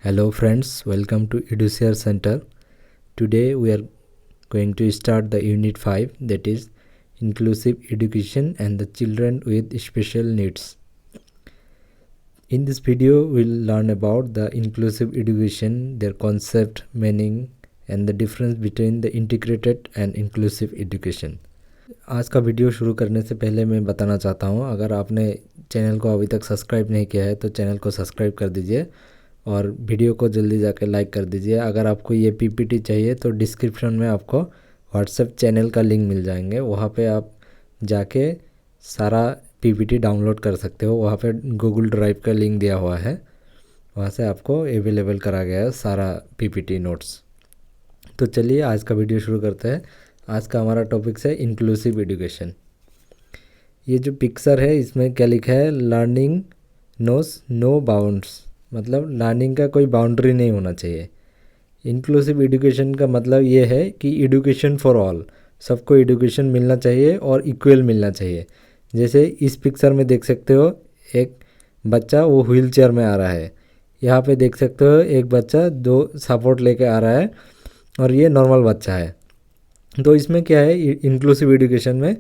Hello friends, welcome to Edushare Center. Today we are going to start the Unit 5, that is Inclusive Education and the Children with Special Needs. In this video we'll learn about the inclusive education, their concept, meaning and the difference between the integrated and inclusive education. आज का video शुरू करने से पहले मैं बताना चाहता हूँ, अगर आपने चैनल को अभी तक सब्सक्राइब नहीं किया है तो चैनल को सब्सक्राइब कर दीजिए और वीडियो को जल्दी जाकर लाइक कर दीजिए। अगर आपको ये पीपीटी चाहिए तो डिस्क्रिप्शन में आपको व्हाट्सएप चैनल का लिंक मिल जाएंगे, वहाँ पे आप जाके सारा पीपीटी डाउनलोड कर सकते हो। वहाँ पे गूगल ड्राइव का लिंक दिया हुआ है, वहाँ से आपको अवेलेबल करा गया है सारा पीपीटी नोट्स। तो चलिए आज का वीडियो शुरू करते हैं। आज का हमारा टॉपिक है इंक्लूसिव एजुकेशन। ये जो पिक्चर है इसमें क्या लिखा है, लर्निंग नोस नो बाउंड्स, मतलब लर्निंग का कोई बाउंड्री नहीं होना चाहिए। इंक्लूसिव एजुकेशन का मतलब ये है कि एजुकेशन फॉर ऑल, सबको एजुकेशन मिलना चाहिए और इक्वल मिलना चाहिए। जैसे इस पिक्चर में देख सकते हो, एक बच्चा वो व्हील चेयर में आ रहा है, यहाँ पे देख सकते हो एक बच्चा दो सपोर्ट लेके आ रहा है और ये नॉर्मल बच्चा है। तो इसमें क्या है, इंक्लूसिव एजुकेशन में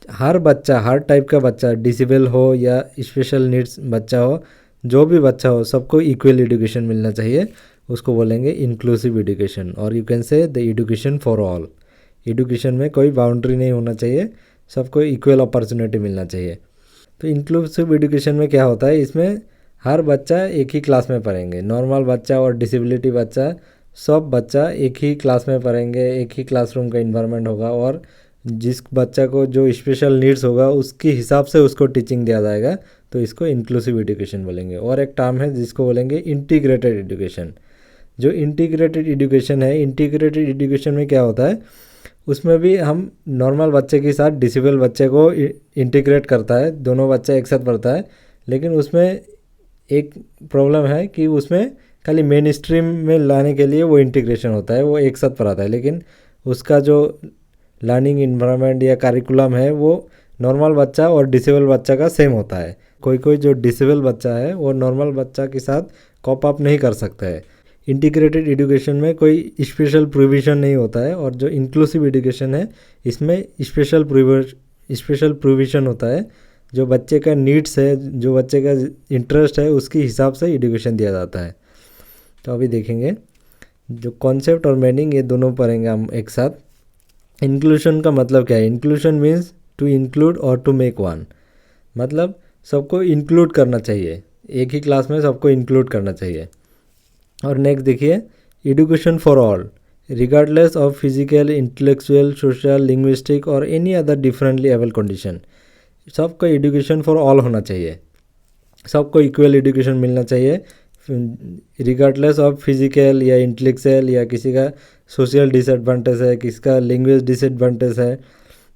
हर बच्चा, हर टाइप का बच्चा, डिसेबल हो या स्पेशल नीड्स बच्चा हो, जो भी बच्चा हो, सबको इक्वल एजुकेशन मिलना चाहिए, उसको बोलेंगे इंक्लूसिव एजुकेशन। और you can say the education for all. Education में कोई बाउंड्री नहीं होना चाहिए, सबको इक्वल अपॉर्चुनिटी मिलना चाहिए। तो इंक्लूसिव एजुकेशन में क्या होता है, इसमें हर बच्चा एक ही क्लास में पढ़ेंगे। नॉर्मल बच्चा और डिसेबिलिटी बच्चा, सब बच्चा एक ही क्लास में पढ़ेंगे, एक ही क्लासरूम का इन्वायरमेंट होगा और जिस बच्चा को जो स्पेशल नीड्स होगा उसके हिसाब से उसको टीचिंग दिया जाएगा, तो इसको इंक्लूसिव एजुकेशन बोलेंगे। और एक टर्म है जिसको बोलेंगे इंटीग्रेटेड एजुकेशन। जो इंटीग्रेटेड एजुकेशन है, इंटीग्रेटेड एजुकेशन में क्या होता है, उसमें भी हम नॉर्मल बच्चे के साथ डिसेबल बच्चे को इंटीग्रेट करता है, दोनों बच्चा एक साथ पढ़ता है। लेकिन उसमें एक प्रॉब्लम है कि उसमें खाली मेन स्ट्रीम में लाने के लिए वो इंटीग्रेशन होता है, वो एक साथ पढ़ाता है, लेकिन उसका जो लर्निंग इन्वायरमेंट या करिकुलम है वो नॉर्मल बच्चा और डिसेबल बच्चा का सेम होता है। कोई कोई जो डिसेबल बच्चा है वो नॉर्मल बच्चा के साथ कॉप अप नहीं कर सकता है। इंटीग्रेटेड एजुकेशन में कोई स्पेशल प्रोविज़न नहीं होता है, और जो इंक्लूसिव एजुकेशन है इसमें स्पेशल प्रोविज़न होता है। जो बच्चे का नीड्स है, जो बच्चे का इंटरेस्ट है, उसके हिसाब से एजुकेशन दिया जाता है। तो अभी देखेंगे जो कॉन्सेप्ट और मीनिंग, ये दोनों पढ़ेंगे हम एक साथ। इंक्लूशन का मतलब क्या है, इंक्लूशन मीन्स टू इंक्लूड और टू मेक वन, मतलब सबको इंक्लूड करना चाहिए, एक ही क्लास में सबको इंक्लूड करना चाहिए। और नेक्स्ट देखिए, education for all regardless of physical, intellectual, social, linguistic और any other differently able condition. सबको एजुकेशन फॉर ऑल होना चाहिए, सबको इक्वल एजुकेशन मिलना चाहिए, रिगार्डलेस ऑफ फिजिकल या इंटेलेक्चुअल, या किसी का सोशल डिसएडवांटेज है, किसी का लैंग्वेज डिसएडवांटेज है।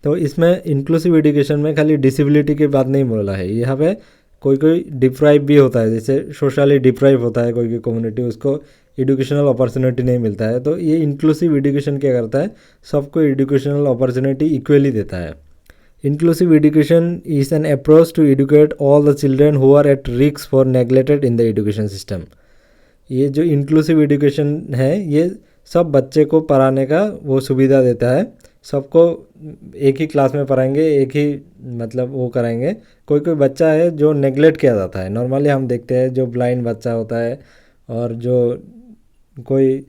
तो इसमें इंक्लूसिव एजुकेशन में खाली डिसेबिलिटी की बात नहीं बोला है, यहाँ पे कोई कोई डिप्राइव भी होता है, जैसे सोशली डिप्राइव होता है कोई कम्युनिटी, उसको एजुकेशनल अपॉर्चुनिटी नहीं मिलता है। तो ये इंक्लूसिव एजुकेशन क्या करता है, सबको एजुकेशनल अपॉर्चुनिटी इक्वली देता है। Inclusive education is an approach to educate all the children who are at risk for neglected in the education system. ये जो इंक्लूसिव एजुकेशन है ये सब बच्चे को पढ़ाने का वो सुविधा देता है, सबको एक ही क्लास में पढ़ाएंगे, एक ही मतलब वो कराएंगे। कोई कोई बच्चा है जो नेग्लेक्ट किया जाता है, नॉर्मली हम देखते हैं जो ब्लाइंड बच्चा होता है और जो कोई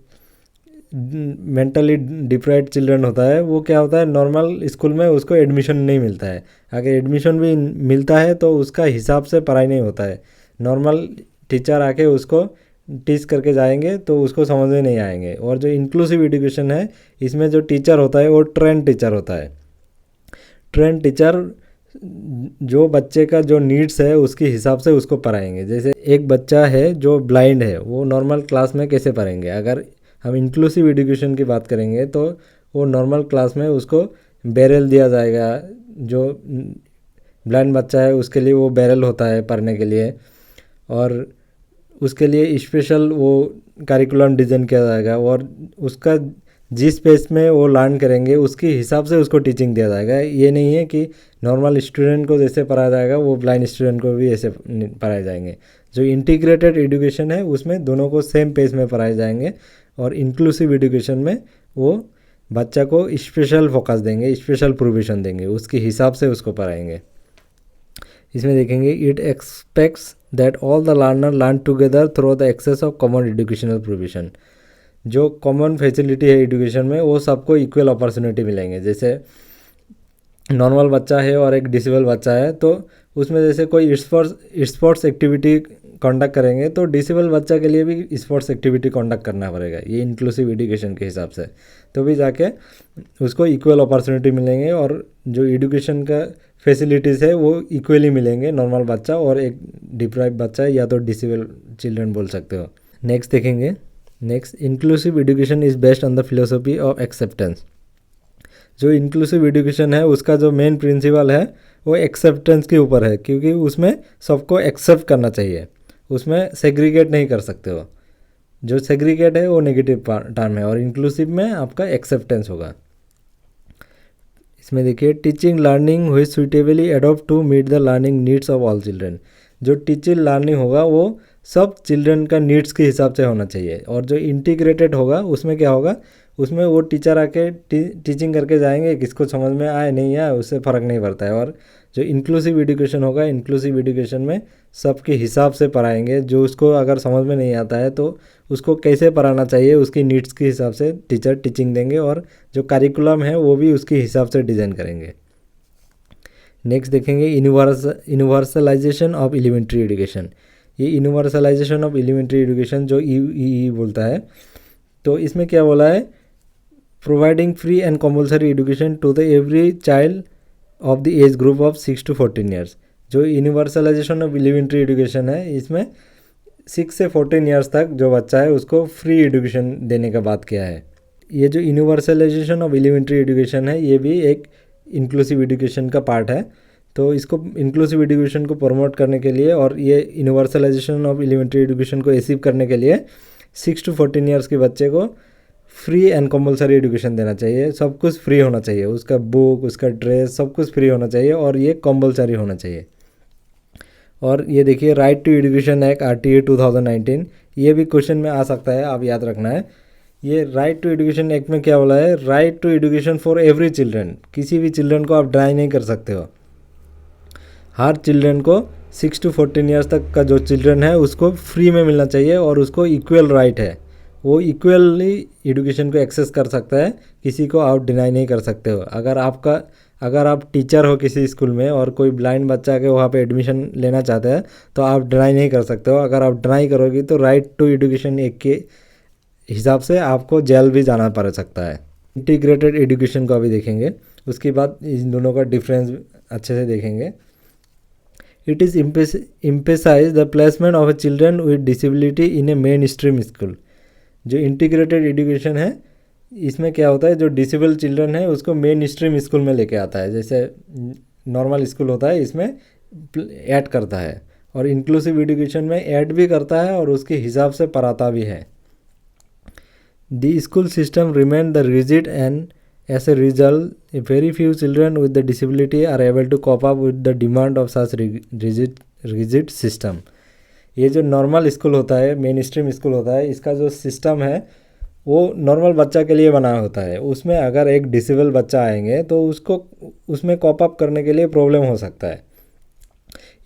मेंटली डिप्राइव्ड चिल्ड्रन होता है, वो क्या होता है, नॉर्मल स्कूल में उसको एडमिशन नहीं मिलता है। अगर एडमिशन भी मिलता है तो उसका हिसाब से पढ़ाई नहीं होता है, नॉर्मल टीचर आके उसको टीच करके जाएंगे तो उसको समझ में नहीं आएंगे। और जो इंक्लूसिव एजुकेशन है इसमें जो टीचर होता है वो ट्रेंड टीचर होता है। ट्रेंड टीचर जो बच्चे का जो नीड्स है उसके हिसाब से उसको पढ़ाएंगे। जैसे एक बच्चा है जो ब्लाइंड है, वो नॉर्मल क्लास में कैसे पढ़ेंगे, अगर हम इंक्लूसिव एजुकेशन की बात करेंगे तो वो नॉर्मल क्लास में उसको बैरल दिया जाएगा। जो ब्लाइंड बच्चा है उसके लिए वो बैरल होता है पढ़ने के लिए, और उसके लिए स्पेशल वो करिकुलम डिज़ाइन किया जाएगा, और उसका जिस पेज में वो लर्न करेंगे उसके हिसाब से उसको टीचिंग दिया जाएगा। ये नहीं है कि नॉर्मल स्टूडेंट को जैसे पढ़ाया जाएगा वो ब्लाइंड स्टूडेंट को भी ऐसे पढ़ाए जाएंगे। जो इंटीग्रेटेड एजुकेशन है उसमें दोनों को सेम पेज में पढ़ाए जाएंगे, और इंक्लूसिव एजुकेशन में वो बच्चा को स्पेशल फोकस देंगे, स्पेशल प्रोविज़न देंगे, उसके हिसाब से उसको पढ़ाएंगे। इसमें देखेंगे it expects that all the learner learn together through the access of common educational provision. जो कॉमन फैसिलिटी है एजुकेशन में वो सबको इक्वल अपॉर्चुनिटी मिलेंगे। जैसे नॉर्मल बच्चा है और एक डिसेबल बच्चा है, तो उसमें जैसे कोई स्पोर्ट्स एक्टिविटी कंडक्ट करेंगे तो डिसेबल बच्चा के लिए भी स्पोर्ट्स एक्टिविटी कंडक्ट करना पड़ेगा, ये इंक्लूसिव एजुकेशन के हिसाब से, तो भी जाके उसको इक्वल अपॉर्चुनिटी मिलेंगे, और जो एजुकेशन का फैसिलिटीज़ है वो इक्वली मिलेंगे नॉर्मल बच्चा और एक डिप्राइव बच्चा या तो डिसेबल चिल्ड्रन बोल सकते हो। नेक्स्ट देखेंगे, next inclusive education is based on the philosophy of acceptance. जो इंक्लूसिव एजुकेशन है उसका जो मेन प्रिंसिपल है वो एक्सेप्टेंस के ऊपर है, क्योंकि उसमें सबको एक्सेप्ट करना चाहिए, उसमें सेग्रीगेट नहीं कर सकते हो। जो सेग्रीगेट है वो नेगेटिव टर्म है, और इंक्लूसिव में आपका एक्सेप्टेंस होगा। इसमें देखिए टीचिंग लर्निंग हुई suitably adopt to meet the learning needs of all children. जो टीचिंग लर्निंग होगा वो सब चिल्ड्रन का नीड्स के हिसाब से होना चाहिए, और जो इंटीग्रेटेड होगा उसमें क्या होगा, उसमें वो टीचर आके टीचिंग करके जाएंगे, किसको समझ में आए नहीं आए उससे फ़र्क नहीं पड़ता है। और जो इंक्लूसिव एजुकेशन होगा, इंक्लूसिव एजुकेशन में सबके हिसाब से पढ़ाएंगे, जो उसको अगर समझ में नहीं आता है तो उसको कैसे पढ़ाना चाहिए उसकी नीड्स के हिसाब से टीचर टीचिंग देंगे, और जो करिकुलम है वो भी उसके हिसाब से डिज़ाइन करेंगे। नेक्स्ट देखेंगे यूनिवर्सलाइजेशन ऑफ एलिमेंट्री एजुकेशन। ये यूनिवर्सलाइजेशन ऑफ एलिमेंट्री एजुकेशन जो ई बोलता है, तो इसमें क्या बोला है, providing free and compulsory education to the every child of the age group of 6 to 14 years. जो यूनिवर्सलाइजेशन ऑफ एलिमेंट्री एजुकेशन है इसमें 6 से 14 ईयर्स तक जो बच्चा है उसको फ्री एजुकेशन देने का बात किया है। ये जो यूनिवर्सलाइजेशन ऑफ एलिमेंट्री एजुकेशन है ये भी एक इंक्लूसिव एजुकेशन का पार्ट है। तो इसको इंक्लूसिव एजुकेशन को प्रमोट करने के लिए और ये यूनिवर्सलाइजेशन ऑफ एलिमेंट्री एजुकेशन को अचीव करने के लिए 6 to 14 ईयर्स के बच्चे को फ्री एंड कंपल्सरी एजुकेशन देना चाहिए। सब कुछ फ्री होना चाहिए, उसका बुक, उसका ड्रेस, सब कुछ फ्री होना चाहिए, और ये कंपल्सरी होना चाहिए। और ये देखिए right to education act RTA 2019, ये भी क्वेश्चन में आ सकता है, आप याद रखना है। ये राइट टू एजुकेशन एक्ट में क्या बोला है, right to education for every children. किसी भी चिल्ड्रन को आप डिनाई नहीं कर सकते हो। हर चिल्ड्रन को 6 to 14 ईयर्स तक का जो चिल्ड्रन है उसको फ्री में मिलना चाहिए, और उसको इक्वल राइट है, वो इक्वली एजुकेशन को एक्सेस कर सकता है, किसी को आप डिनाई नहीं कर सकते हो। अगर आप टीचर हो किसी स्कूल में और कोई ब्लाइंड बच्चा के वहाँ पे एडमिशन लेना चाहता है तो आप डिनाई नहीं कर सकते हो। अगर आप डिनाई करोगे तो राइट टू एजुकेशन एक्ट के हिसाब से आपको जेल भी जाना पड़ सकता है। इंटीग्रेटेड एजुकेशन को अभी देखेंगे, उसके बाद इन दोनों का डिफरेंस अच्छे से देखेंगे। It is emphasize the placement of A children with disability in A main stream school. जो इंटीग्रेटेड एजुकेशन है इसमें क्या होता है, जो डिसेबल चिल्ड्रन है उसको मेन स्ट्रीम स्कूल में लेके आता है, जैसे नॉर्मल स्कूल होता है इसमें ऐड करता है, और इंक्लूसिव एजुकेशन में ऐड भी करता है और उसके हिसाब से पढ़ाता भी है। The school system remain the rigid and as a result very few children with the disability are able to cope up with the demand of such rigid system. ये जो नॉर्मल स्कूल होता है, मेन स्ट्रीम स्कूल होता है, इसका जो system है वो नॉर्मल बच्चा के लिए बना होता है। उसमें अगर एक डिसेबल बच्चा आएंगे तो उसको उसमें कॉप अप करने के लिए प्रॉब्लम हो सकता है।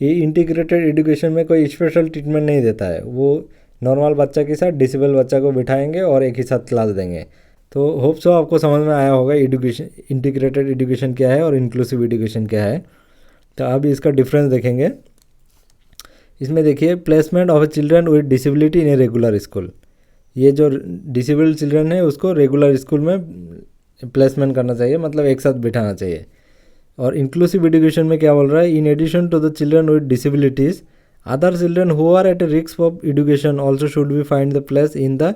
ये इंटीग्रेटेड एजुकेशन में कोई स्पेशल ट्रीटमेंट नहीं देता है, वो नॉर्मल बच्चा के साथ डिसेबल बच्चा को बिठाएंगे और एक ही साथ क्लास देंगे। तो होप सो आपको समझ में आया होगा एजुकेशन, इंटीग्रेटेड एजुकेशन क्या है और इंक्लूसिव एजुकेशन क्या है। तो अब इसका डिफरेंस देखेंगे। इसमें देखिए placement of A children with disability in a regular school. ये जो डिसेबल्ड चिल्ड्रन है उसको रेगुलर स्कूल में प्लेसमेंट करना चाहिए, मतलब एक साथ बिठाना चाहिए। और इंक्लूसिव एजुकेशन में क्या बोल रहा है, in addition to the children with disabilities other children who are at a risk of education also should be find the place in the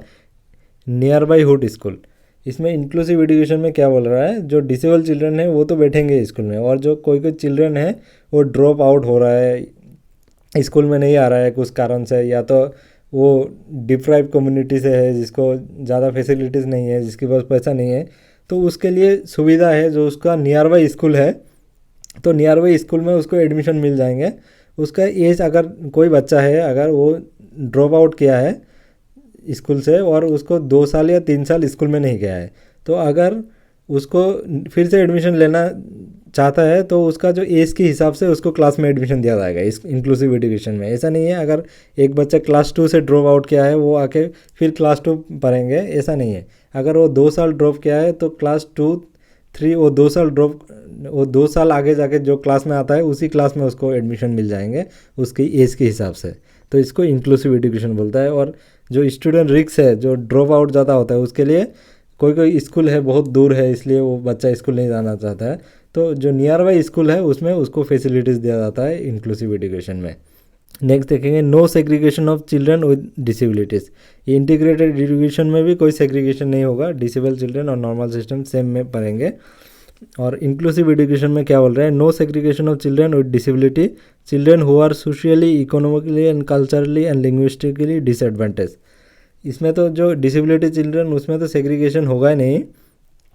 neighbourhood school. इसमें इंक्लूसिव एजुकेशन में क्या बोल रहा है, जो डिसेबल चिल्ड्रन है वो तो बैठेंगे स्कूल में, और जो कोई चिल्ड्रन है वो ड्रॉप आउट हो रहा है, स्कूल में नहीं आ रहा है कुछ कारण से, या तो वो डिप्राइव कम्युनिटी से है जिसको ज़्यादा फैसिलिटीज़ नहीं है, जिसके पास पैसा नहीं है, तो उसके लिए सुविधा है जो उसका नियर बाई स्कूल है, तो नियर बाई स्कूल में उसको एडमिशन मिल जाएंगे, उसका एज, अगर कोई बच्चा है अगर वो ड्रॉप आउट किया है स्कूल से और उसको 2 साल या 3 साल स्कूल में नहीं गया है, तो अगर उसको फिर से एडमिशन लेना चाहता है तो उसका जो एज के हिसाब से उसको क्लास में एडमिशन दिया जाएगा इस इंक्लूसिव एजुकेशन में। ऐसा नहीं है अगर एक बच्चा क्लास 2 से ड्रॉप आउट किया है वो आके फिर क्लास 2 पढ़ेंगे, ऐसा नहीं है। अगर वो 2 साल ड्रॉप किया है तो क्लास 2 3 वो 2 साल आगे जाके जो क्लास में आता है उसी क्लास में उसको एडमिशन मिल जाएंगे उसकी एज के हिसाब से। तो इसको इंक्लूसिव एजुकेशन बोलता है। और जो स्टूडेंट रिस्क है, जो ड्रॉप आउट ज़्यादा होता है, उसके लिए कोई कोई स्कूल है बहुत दूर है इसलिए वो बच्चा स्कूल नहीं जाना चाहता है, तो जो नियर बाई स्कूल है उसमें उसको फैसिलिटीज़ दिया जाता है इंक्लूसिव एजुकेशन में। नेक्स्ट देखेंगे no segregation of children with disabilities. ये इंटीग्रेटेड एजुकेशन में भी कोई सेग्रीगेशन नहीं होगा, डिसेबल चिल्ड्रन और नॉर्मल सिस्टम सेम में पढ़ेंगे। और इंक्लूसिव एजुकेशन में क्या बोल रहे हैं, no segregation of children with disability, children who are socially, economically and culturally and linguistically disadvantage. इसमें तो जो डिसेबिलिटी चिल्ड्रन उसमें तो सेग्रीगेशन होगा ही नहीं।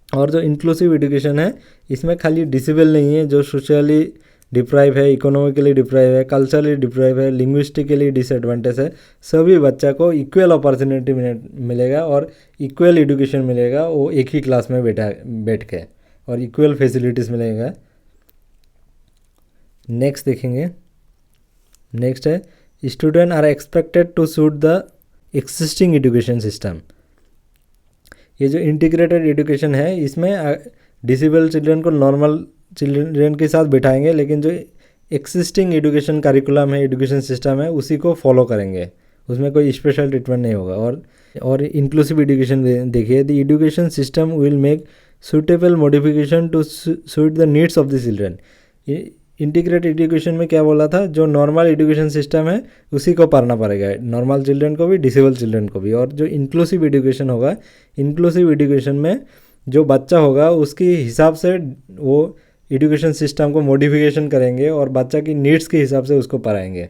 और जो इंक्लूसिव एजुकेशन है इसमें खाली डिसेबल नहीं है, जो सोशली डिप्राइव है, इकोनॉमिकली डिप्राइव है, कल्चरली डिप्राइव है, लिंग्विस्टिकली डिसएडवांटेज है, सभी बच्चा को इक्वल अपॉर्चुनिटी मिलेगा और इक्वल एजुकेशन मिलेगा, वो एक ही क्लास में बैठ के, और इक्वल फैसिलिटीज़ मिलेगा। नेक्स्ट देखेंगे, नेक्स्ट है student are expected to suit the existing education system. ये जो इंटीग्रेटेड एजुकेशन है इसमें डिसेबल चिल्ड्रन को नॉर्मल चिल्ड्रन के साथ बिठाएंगे, लेकिन जो एक्सिस्टिंग एजुकेशन करिकुलम है, एजुकेशन सिस्टम है, उसी को फॉलो करेंगे, उसमें कोई स्पेशल ट्रीटमेंट नहीं होगा। और इंक्लूसिव एजुकेशन देखिए, the education system will make suitable modification to suit the needs of the children. Integrated education में क्या बोला था, जो नॉर्मल एजुकेशन सिस्टम है उसी को पढ़ना पड़ेगा, नॉर्मल चिल्ड्रन को भी, डिसेबल चिल्ड्रन को भी। और जो इंक्लूसिव एजुकेशन होगा, इंक्लूसिव एजुकेशन में जो बच्चा होगा उसके हिसाब से वो एजुकेशन सिस्टम को मॉडिफिकेशन करेंगे और बच्चा की नीड्स के हिसाब से उसको पढ़ाएंगे।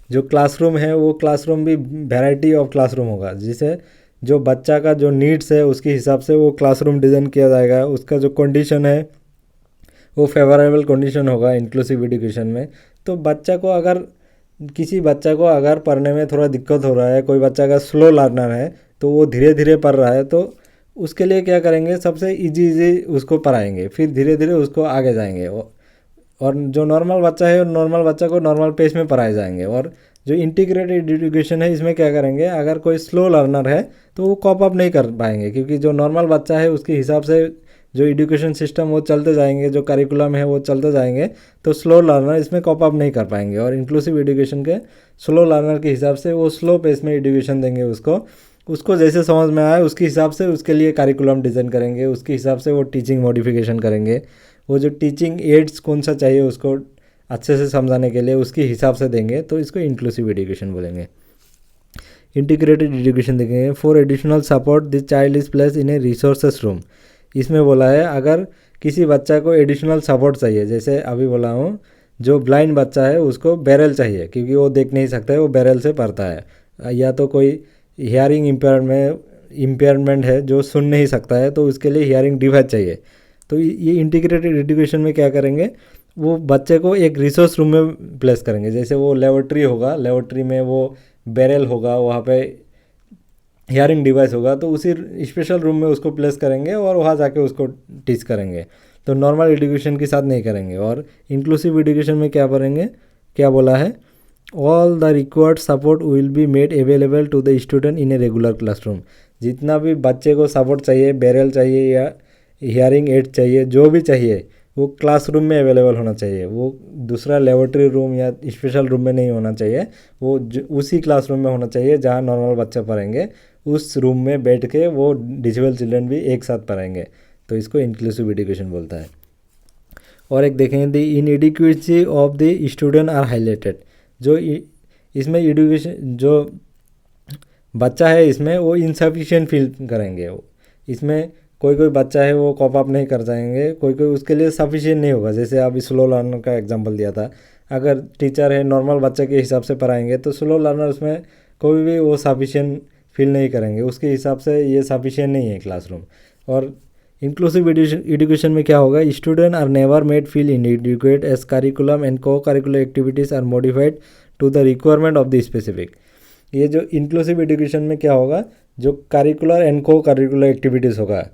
जो क्लासरूम है वो क्लासरूम भी वैरायटी ऑफ क्लासरूम होगा, जिसे जो बच्चा का जो नीड्स है उसके हिसाब से वो क्लासरूम डिज़ाइन किया जाएगा। उसका जो कंडीशन है वो फेवरेबल कंडीशन होगा इंक्लूसिव एजुकेशन में। तो किसी बच्चा को अगर पढ़ने में थोड़ा दिक्कत हो रहा है, कोई बच्चा अगर स्लो लर्नर है तो वो धीरे धीरे पढ़ रहा है, तो उसके लिए क्या करेंगे, सबसे इजी उसको पढ़ाएंगे, फिर धीरे धीरे उसको आगे जाएंगे। और जो नॉर्मल बच्चा है, नॉर्मल बच्चा को नॉर्मल पेस में पढ़ाए जाएंगे। और जो इंटीग्रेटेड एजुकेशन है इसमें क्या करेंगे, अगर कोई स्लो लर्नर है तो वो कॉप अप नहीं कर पाएंगे, क्योंकि जो नॉर्मल बच्चा है उसके हिसाब से जो एजुकेशन सिस्टम वो चलते जाएंगे, जो करिकुलम है वो चलते जाएंगे, तो स्लो लर्नर इसमें कॉप अप नहीं कर पाएंगे। और इंक्लूसिव एजुकेशन के स्लो लर्नर के हिसाब से वो स्लो पेस में एजुकेशन देंगे, उसको जैसे समझ में आए उसके हिसाब से उसके लिए करिकुलम डिज़ाइन करेंगे, उसके हिसाब से वो टीचिंग मॉडिफिकेशन करेंगे। वो जो टीचिंग एड्स कौन सा चाहिए उसको अच्छे से समझाने के लिए उसके हिसाब से देंगे, तो इसको इंक्लूसिव एजुकेशन बोलेंगे। इंटीग्रेटेड एजुकेशन देखेंगे, for additional support the child is place in A resources room. इसमें बोला है अगर किसी बच्चा को एडिशनल सपोर्ट चाहिए, जैसे अभी बोला हूँ जो ब्लाइंड बच्चा है उसको बैरल चाहिए क्योंकि वो देख नहीं सकता है, वो बैरल से पढ़ता है, या तो कोई हियरिंग इम्पेयरमेंट है जो सुन नहीं सकता है तो उसके लिए हियरिंग डिवाइस चाहिए। तो ये इंटीग्रेटेड एजुकेशन में क्या करेंगे, वो बच्चे को एक रिसोर्स रूम में प्लेस करेंगे। जैसे वो लेबोरेटरी होगा, लेबोरेटरी में वो बैरल होगा, वहाँ पे हियरिंग डिवाइस होगा, तो उसी स्पेशल रूम में उसको प्लेस करेंगे और वहाँ जाके उसको टीच करेंगे। तो नॉर्मल एजुकेशन के साथ नहीं करेंगे। और इंक्लूसिव एजुकेशन में क्या करेंगे, क्या बोला है, all the required support will be made available to the student in a regular classroom. जितना भी बच्चे को सपोर्ट चाहिए, बैरल चाहिए या हियरिंग एड चाहिए, जो भी चाहिए वो क्लासरूम में अवेलेबल होना चाहिए। वो दूसरा लेबोरेटरी रूम या स्पेशल रूम में नहीं होना चाहिए, वो उसी क्लासरूम में होना चाहिए जहाँ नॉर्मल बच्चे पढ़ेंगे, उस रूम में बैठ के वो डिसेबल चिल्ड्रन भी एक साथ पढ़ेंगे। तो इसको इंक्लूसिव एजुकेशन बोलता है। और एक देखेंगे, the inadequacy of the student are highlighted. जो इसमें एजुकेशन जो बच्चा है इसमें वो इनसफिशिएंट फील करेंगे। इसमें कोई बच्चा है वो कॉप अप नहीं कर जाएंगे, कोई उसके लिए सफिशिएंट नहीं होगा। जैसे अभी स्लो लर्नर का एग्जांपल दिया था, अगर टीचर है नॉर्मल बच्चे के हिसाब से पढ़ाएंगे तो स्लो लर्नर उसमें कोई भी वो सफिशिएंट फील नहीं करेंगे, उसके हिसाब से ये सफिशिएंट नहीं है क्लासरूम। और इंक्लूसिव एजुकेशन में क्या होगा, student are never made feel inadequate as curriculum and co curricular activities are modified to the requirement of the specific. ये जो इंक्लूसिव एजुकेशन में क्या होगा, जो curricular and co curricular activities होगा,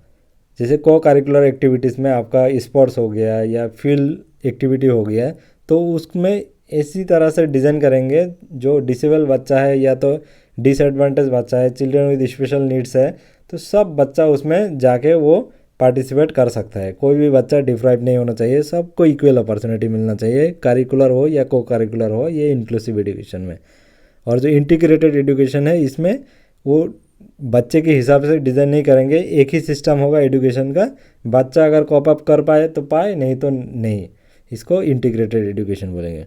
जैसे को करिकुलर एक्टिविटीज़ में आपका स्पोर्ट्स हो गया या फील्ड एक्टिविटी हो गया, तो उसमें इसी तरह से डिज़ाइन करेंगे जो डिसेबल बच्चा है या तो डिसएडवांटेज बच्चा है, चिल्ड्रन विद स्पेशल नीड्स है, तो सब बच्चा उसमें जाके वो पार्टिसिपेट कर सकता है। कोई भी बच्चा डिप्राइव नहीं होना चाहिए, सबको इक्वल अपॉर्चुनिटी मिलना चाहिए, करिकुलर हो या को करिकुलर हो, ये इंक्लूसिव एजुकेशन में। और जो इंटीग्रेटेड एजुकेशन है, इसमें वो बच्चे के हिसाब से डिज़ाइन नहीं करेंगे, एक ही सिस्टम होगा एजुकेशन का, बच्चा अगर कॉप अप कर पाए तो पाए, नहीं तो नहीं, इसको इंटीग्रेटेड एजुकेशन बोलेंगे।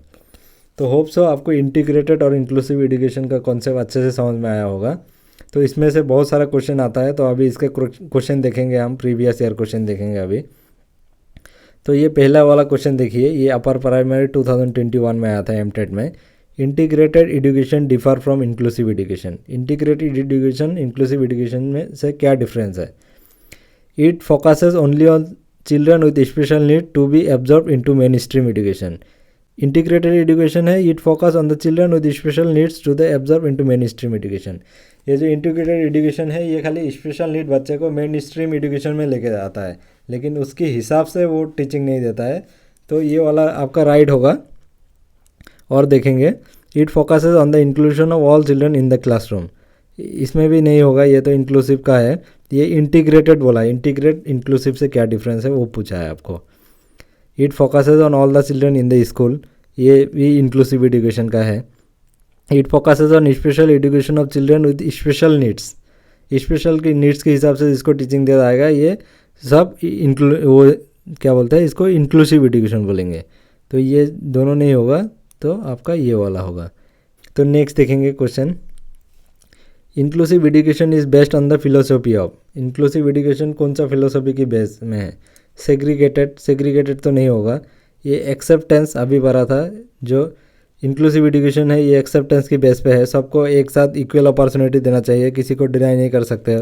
तो होप सो आपको इंटीग्रेटेड और इंक्लूसिव एजुकेशन का कॉन्सेप्ट अच्छे से समझ में आया होगा। तो इसमें से बहुत सारा क्वेश्चन आता है, तो अभी इसके क्वेश्चन देखेंगे हम, प्रीवियस ईयर क्वेश्चन देखेंगे अभी। तो ये पहला वाला क्वेश्चन देखिए, ये अपर प्राइमरी 2021 में आया था एमटेट में। Integrated education differ from inclusive education. Integrated education inclusive education में से क्या डिफरेंस है? It focuses only on children with special need to be absorb into mainstream education. Integrated education है, it focus on the children with special needs to the absorb into mainstream education. ये जो integrated education है, ये खाली special need बच्चे को main stream education में लेके आता है, लेकिन उसके हिसाब से वो टीचिंग नहीं देता है। तो ये वाला आपका राइट होगा। और देखेंगे, it focuses on the inclusion of all children in the classroom. इसमें भी नहीं होगा, ये तो इंक्लूसिव का है। ये इंटीग्रेटेड बोला, इंटीग्रेट इंक्लूसिव से क्या डिफरेंस है वो पूछा है आपको। It focuses on all the children in the school, ये भी इंक्लूसिव एजुकेशन का है। It focuses on special education of children with special needs, special की नीड्स के हिसाब से जिसको टीचिंग दिया जाएगा, ये सब वो क्या बोलते हैं, इसको इंक्लूसिव एजुकेशन बोलेंगे। तो ये दोनों नहीं होगा, तो आपका ये वाला होगा। तो नेक्स्ट देखेंगे question, inclusive education is based on the philosophy of. Inclusive education कौन सा फिलोसफी की बेस में है? सेग्रीगेटेड, सेग्रीगेटेड तो नहीं होगा। ये एक्सेप्टेंस अभी पढ़ा था, जो इंक्लूसिव एजुकेशन है ये एक्सेप्टेंस की बेस पे है, सबको एक साथ इक्वल अपॉर्चुनिटी देना चाहिए, किसी को डिनाई नहीं कर सकते।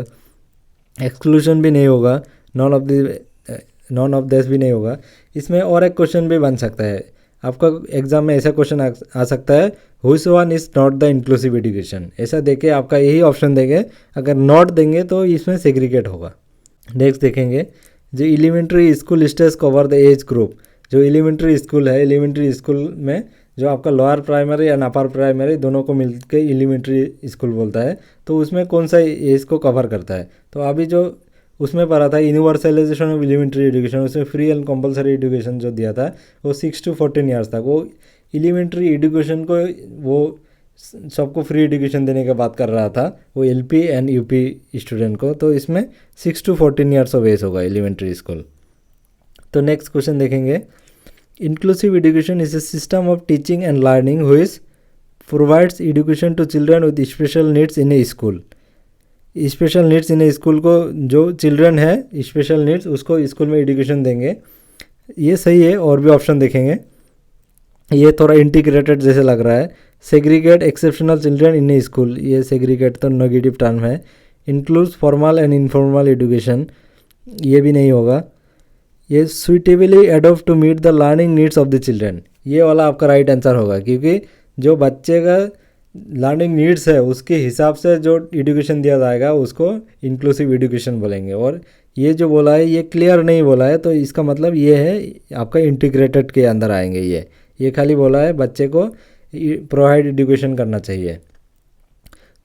एक्सक्लूजन भी नहीं होगा, नॉन ऑफ दिस भी नहीं होगा। इसमें और एक क्वेश्चन भी बन सकता है आपका एग्जाम में, ऐसा क्वेश्चन आ सकता है, which one is not the inclusive education. ऐसा देके आपका यही ऑप्शन देंगे, अगर नॉट देंगे तो इसमें सेग्रीगेट होगा। नेक्स्ट देखेंगे, जो elementary school stage cover the age group. जो एलिमेंट्री स्कूल है, एलिमेंट्री स्कूल में जो आपका लोअर प्राइमरी या अपर प्राइमरी दोनों को मिलकर एलिमेंट्री स्कूल बोलता है, तो उसमें कौन सा एज को कवर करता है? तो अभी जो उसमें पढ़ा था यूनिवर्सलाइजेशन ऑफ एलिमेंट्री एजुकेशन, उसमें फ्री एंड कंपलसरी एजुकेशन जो दिया था वो 6 to 14 ईयर्स तक, वो एलिमेंट्री एजुकेशन को वो सबको फ्री एजुकेशन देने की बात कर रहा था, वो एलपी एंड यूपी स्टूडेंट को। तो इसमें 6 to 14 ईयर्स ऑफ एज होगा एलिमेंट्री स्कूल। तो नेक्स्ट क्वेश्चन देखेंगे, inclusive education is a system of teaching and learning which provides education to children with special needs in a school. Special needs in a school को, जो children है special needs, उसको school में education देंगे। ये सही है, और भी ऑप्शन देखेंगे। ये थोड़ा इंटीग्रेटेड जैसे लग रहा है। Segregate exceptional children in a school, ये सेग्रीगेट तो नेगेटिव टर्म है। Includes formal and informal education, ये भी नहीं होगा। ये suitably adopt to meet the learning needs of the children, ये वाला आपका राइट आंसर होगा, क्योंकि जो बच्चे का लर्निंग नीड्स है उसके हिसाब से जो एजुकेशन दिया जाएगा उसको इंक्लूसिव एजुकेशन बोलेंगे। और ये जो बोला है ये क्लियर नहीं बोला है, तो इसका मतलब ये है आपका इंटीग्रेटेड के अंदर आएंगे। ये खाली बोला है बच्चे को प्रोवाइड एजुकेशन करना चाहिए,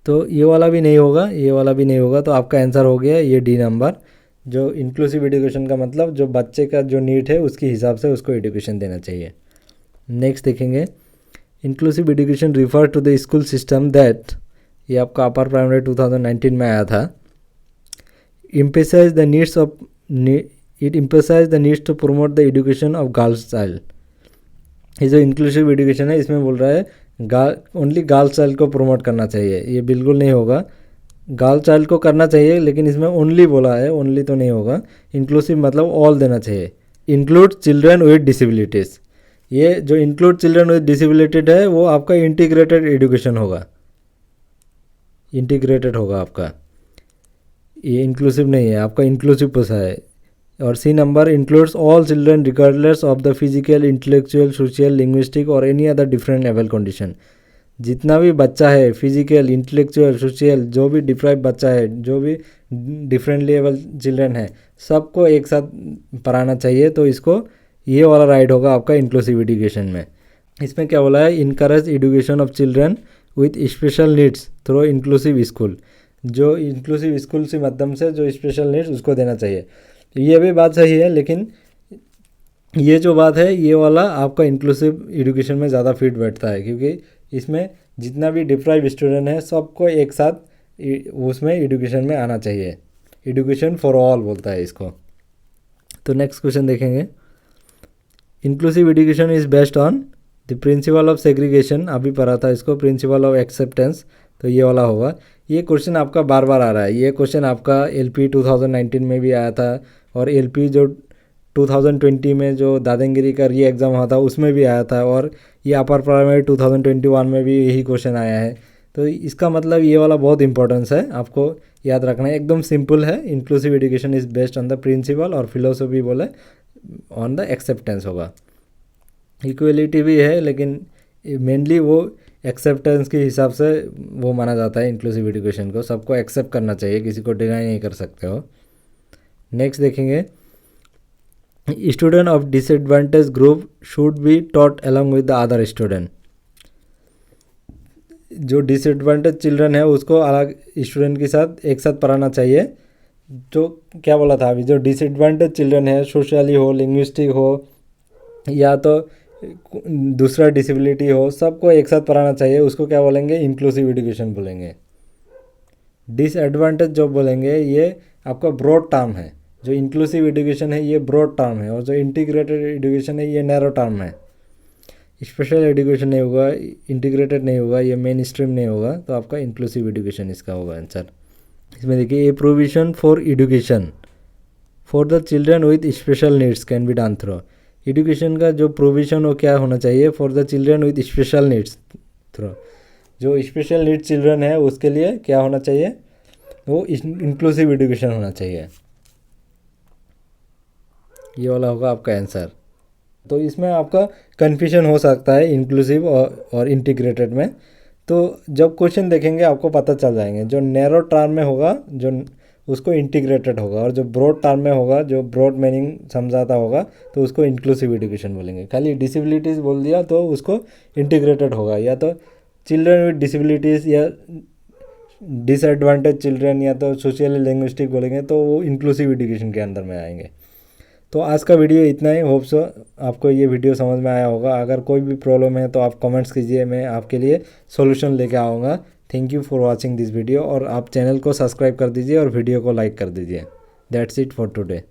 तो ये वाला भी नहीं होगा, ये वाला भी नहीं होगा। तो आपका आंसर हो गया ये डी नंबर, जो इंक्लूसिव एजुकेशन का मतलब जो बच्चे का जो नीड है उसके हिसाब से उसको एजुकेशन देना चाहिए। नेक्स्ट देखेंगे, inclusive education refer to the school system that, ये आपका अपर प्राइमरी 2019 में आया था। Emphasize the needs of, it emphasize the needs to promote the education of girls child. ये जो इंक्लूसिव एजुकेशन है इसमें बोल रहा है ओनली गर्ल्स चाइल्ड को प्रमोट करना चाहिए, ये बिल्कुल नहीं होगा। गर्ल चाइल्ड को करना चाहिए, लेकिन इसमें ओनली बोला है, ओनली तो नहीं होगा। इंक्लूसिव मतलब ऑल देना चाहिए। इंक्लूड चिल्ड्रन विद डिसेबिलिटीज़, ये जो इंक्लूड चिल्ड्रन विद डिसेबिलिटीज है वो आपका इंटीग्रेटेड एजुकेशन होगा, इंटीग्रेटेड होगा आपका, ये इंक्लूसिव नहीं है। आपका इंक्लूसिव पूछा है, और C number includes all children regardless of the physical, intellectual, social, linguistic और any other different level condition. जितना भी बच्चा है, फिजिकल, इंटेलेक्चुअल, सोशल, जो भी डिप्राइव बच्चा है, जो भी डिफरेंट लेवल चिल्ड्रन है, सबको एक साथ पढ़ाना चाहिए। तो इसको ये वाला राइट होगा आपका इंक्लूसिव एजुकेशन में। इसमें क्या बोला है, encourage education of children with special needs through inclusive school. जो इंक्लूसिव स्कूल के माध्यम से जो स्पेशल नीड्स उसको देना चाहिए। ये भी बात सही है, लेकिन ये जो बात है ये वाला आपका इंक्लूसिव एजुकेशन में ज़्यादा फिट बैठता है, क्योंकि इसमें जितना भी डिप्राइव स्टूडेंट है सबको एक साथ उसमें एजुकेशन में आना चाहिए। एजुकेशन फॉर ऑल बोलता है इसको। तो नेक्स्ट क्वेश्चन देखेंगे। Inclusive education is based on the principle of segregation. अभी पढ़ा था इसको, प्रिंसिपल ऑफ एक्सेप्टेंस। तो ये वाला होगा। ये क्वेश्चन आपका बार बार आ रहा है। ये क्वेश्चन आपका एलपी 2019 में भी आया था, और एलपी जो 2020 में जो दादागिरी का री एग्ज़ाम हुआ था उसमें भी आया था, और ये अपर प्राइमरी 2021 में भी यही क्वेश्चन आया है। तो इसका मतलब ये वाला बहुत इंपॉर्टेंस है, आपको याद रखना है। एकदम सिंपल है। Inclusive education is based on the principle, और फिलोसफी बोले ऑन द एक्सेप्टेंस होगा। इक्वलिटी भी है, लेकिन मेनली वो एक्सेप्टेंस के हिसाब से वो माना जाता है। इंक्लूसिव एजुकेशन को सबको एक्सेप्ट करना चाहिए, किसी को डिनाई नहीं कर सकते हो। नेक्स्ट देखेंगे, student of disadvantage group should be taught along with the other student. जो डिसएडवांटेज चिल्ड्रन है उसको अलग स्टूडेंट के साथ एक साथ पढ़ाना चाहिए। जो क्या बोला था अभी, जो डिसएडवांटेज चिल्ड्रन है, सोशली हो, लिंग्विस्टिक हो, या तो दूसरा डिसेबिलिटी हो, सबको एक साथ पढ़ाना चाहिए। उसको क्या बोलेंगे, इंक्लूसिव एजुकेशन बोलेंगे। डिसएडवांटेज जो बोलेंगे ये आपका ब्रॉड टर्म है। जो इंक्लूसिव एजुकेशन है ये ब्रॉड टर्म है, और जो इंटीग्रेटेड एजुकेशन है ये नैरो टर्म है। स्पेशल एजुकेशन नहीं होगा, इंटीग्रेटेड नहीं होगा, ये मेन स्ट्रीम नहीं होगा। तो आपका इंक्लूसिव एजुकेशन इसका होगा आंसर। इसमें देखिए, ए provision for education for the children with special needs can be done through. Education का जो प्रोविजन हो क्या होना चाहिए, for the children with special needs through. जो स्पेशल नीड्स चिल्ड्रन है उसके लिए क्या होना चाहिए, वो इंक्लूसिव एजुकेशन होना चाहिए। ये वाला होगा आपका आंसर। तो इसमें आपका कन्फ्यूजन हो सकता है इंक्लूसिव और इंटीग्रेटेड में। तो जब क्वेश्चन देखेंगे आपको पता चल जाएंगे। जो नैरो टर्म में होगा जो उसको इंटीग्रेटेड होगा, और जो ब्रॉड टर्म में होगा, जो ब्रॉड मीनिंग समझाता होगा, तो उसको इंक्लूसिव एजुकेशन बोलेंगे। खाली डिसेबिलिटीज़ बोल दिया तो उसको इंटीग्रेटेड होगा, या तो चिल्ड्रन विद डिसेबिलिटीज़ या डिसएडवांटेज चिल्ड्रन, या तो सोशल लिंग्विस्टिक बोलेंगे, तो वो इंक्लूसिव एजुकेशन के अंदर में आएंगे। तो आज का वीडियो इतना ही। होप सो आपको ये वीडियो समझ में आया होगा। अगर कोई भी प्रॉब्लम है तो आप कमेंट्स कीजिए, मैं आपके लिए सॉल्यूशन लेके आऊँगा। Thank you for watching this video, और आप चैनल को सब्सक्राइब कर दीजिए और वीडियो को लाइक कर दीजिए। That's it for today.